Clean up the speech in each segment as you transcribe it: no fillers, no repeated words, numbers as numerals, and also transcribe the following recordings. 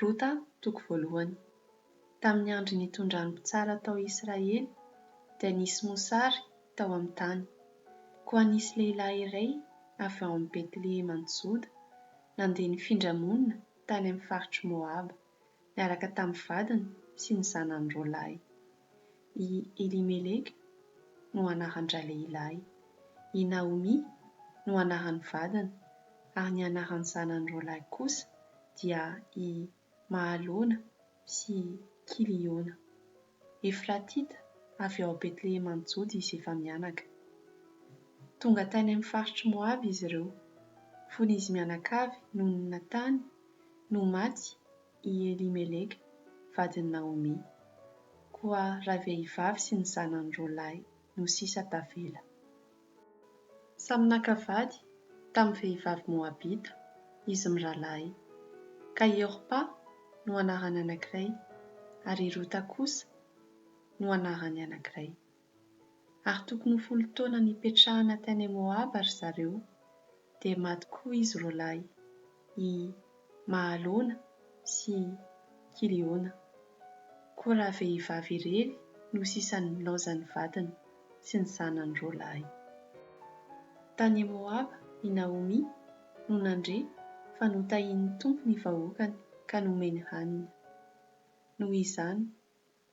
Rota toko voalohany. Tamin'ny andro nitondrany mpitsara tao Israely dia nisy mosary tao amin'ny tany. Koa nisy lehilahy iray avy ao amin'ny Betlehema Joda nandeha nifindra monina tany amin'ny faritry Moaba niaraka tamin'ny vadiny sy ny zanany roa lahy. I Elimeleka no anaran-dra lehilahy, i Naomi no anaran'ny vadiny ary ny anaran'ny zanany roa lahy kosa dia i Mahalona sy Kiliona. Efratita avy ao Betlehema Joda izy efa mianaka. Tonga tany amin'ny faritry Moaba izy ireo. Fony izy mianakavy nonina tany no maty i Elimeleka, vadiny Naomi. Koa ravehivavy sy ny zanany roa lahy no sisa tavela. Samy naka vady tamin'ny vehivavy Moabita izy mirahalahy. Ka Orpa no anarany anankiray ary Rota kosa no anarany anankiray. Ary tokony ho 10 taona nipetrahana tany Moaba ry zareo dia maty koa izy roa lahy, i Mahalona sy Kiliona. Koa ravehivavy irery no sisan'ny nilaozan'ny vadiny sy ny zanany roa lahy. Tany Moaba i Naomi no nandre fa notahian'ny tompo ny vahoakany ka nomeny hanina. Noho izany,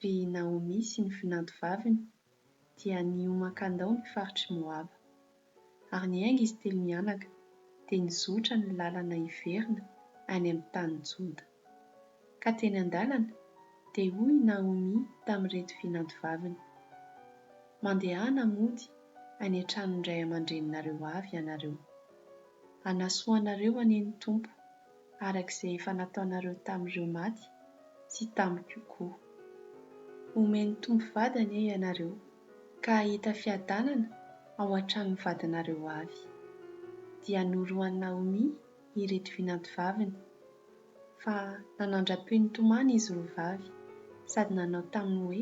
ry Naomi sy ny vinantovaviny dia nioman-kandao ny faritry Moaba. Ary niainga izy telo mianaka dia nizotra ny lalana hiverina any amin'ny tany Joda. Ka teny an-dalana dia hoy Naomi tamin'ireto vinantovaviny: "Mandehana mody any an-tranon'ny ray aman-dreninareo avy ianareo. Anasoanareo aneny tompo arak'izay efa nataonareo tamin'ireo maty sy tamiko koa. Omeny tompo vady anie ianareo ka hahita fiadanana ao an-tranon'ny vadinareo avy." Dia norohan'i Naomi ireto vinantovaviny fa nanandram-peo nitomany izy roa vavy sady nanao taminy hoe: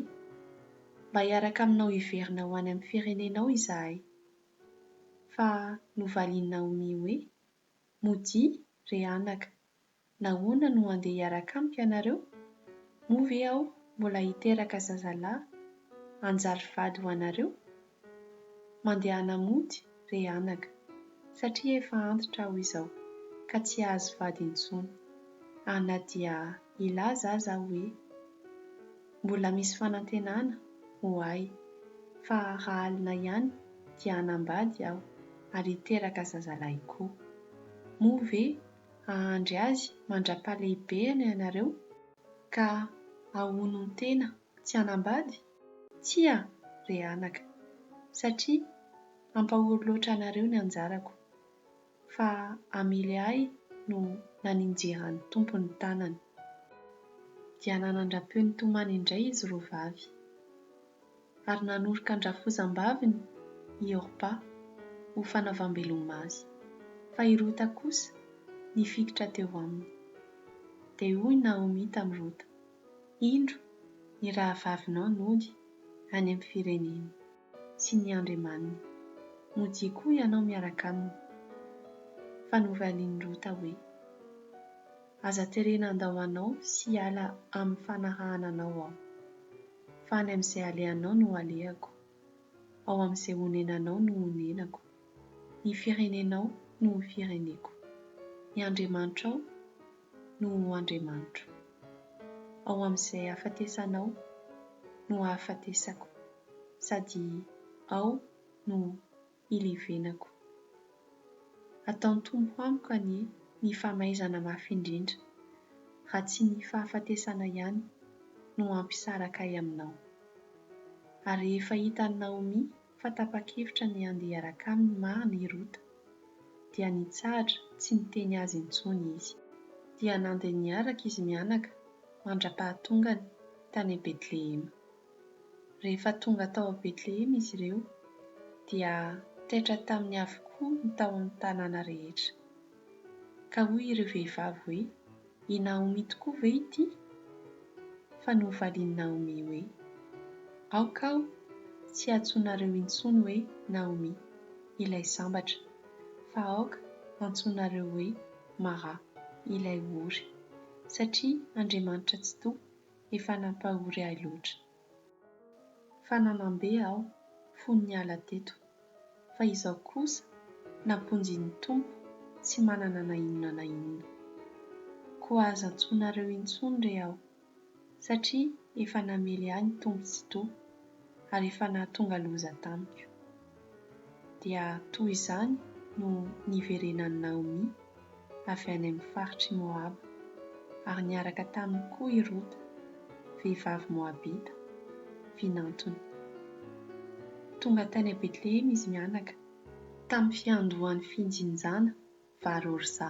"Mba hiaraka aminao hiverina ho any amin'ny firenenao izahay." Fa novalian'i Naomi hoe: "Modia re anaka, nahoana no andeha hiaraka amiko ianareo? Moa ve aho mbola hiteraka zazalahy hanjary vady ho anareo? Mandehana mody re anaka, satria efa antitra aho izao ka tsy ahazo vady intsony. Ary na dia hilaza aza aho hoe mbola misy fanantenana ho ahy, fa raha alina ihany dia hanambady aho ary hiteraka zazalahy koa. Moa ve hahandry azy mandra-pahalehibeny ianareo ka ahono ny tena tsy hanambady? Tsia re anaka, satria hampahory loatra anareo ny anjarako, fa hamely ahy no naninjeran'ny tompo ny tanany." Dia nanandram-peo nitomany indray izy roa vavy ary nanoroka an-drafozam-baviny i Orpa ho fanaovam-beloma azy, fa i Rota kosa nifikitra teo aminy. Dia hoy Naomi tamin'i Rota: "Indro ny rahavavinao nody any amin'ny fireneny sy ny andriamaniny. Modia koa ianao miaraka aminy." Fa novalian'i Rota hoe: "Aza terena andao anao sy hiala amin'ny fanarahananao aho, fa any amin'izay alehanao no alehako, ao amin'izay honenanao no honenako, ny firenenao no fireneko, ny Andriamanitrao no Andriamanitro. Ao amin'izay hahafatesanao no hahafatesako, sady ao no hilevenako. Ataony tompo amiko anie ny famaizana mafy indrindra, raha tsy ny fahafatesana ihany no ampisaraka ahy aminao." Ary rehefa hitan'i Naomi fa tapa-kevitra ny andeha hiaraka aminy marina i Rota, dia nitsahatra tsy niteny azy intsony izy. Dia nandeha niaraka izy mianaka mandra-pahatongany tany Betlehema. Rehefa tonga tao Betlehema izy ireo dia taitra tamin'ny avokoa ny tao amin'ny tanàna rehetra. Ka hoy ireo vehivavy hoe: "I Naomi tokoa ve ity?" Fa novalian'i Naomi hoe: "Aokao, tsy antsoinareo intsony hoe Naomi, ilay sambatra, fa aoka antsoinareo hoe Mara, ilay ory, satria Andriamanitra tsy toa efa nampahory ahy loatra. Fa nanambe aho fony niala teto, fa izaho kosa namponjin'ny Tompo tsy manana na inona na inona. Koa azo antsoinareo intsony re aho, satria efa namely ahy ny Tompo tsy toa ary efa nahatonga loza tamiko. Dia toy izany no niverenan'i Naomi avy any amin'ny faritry Moaba, ary niaraka taminy koa i Rota, vehivavy Moabita, vinantony. Tonga tany Betlehema izy mianaka, tamin'ny fiandohan'ny fijinjana valo Orza.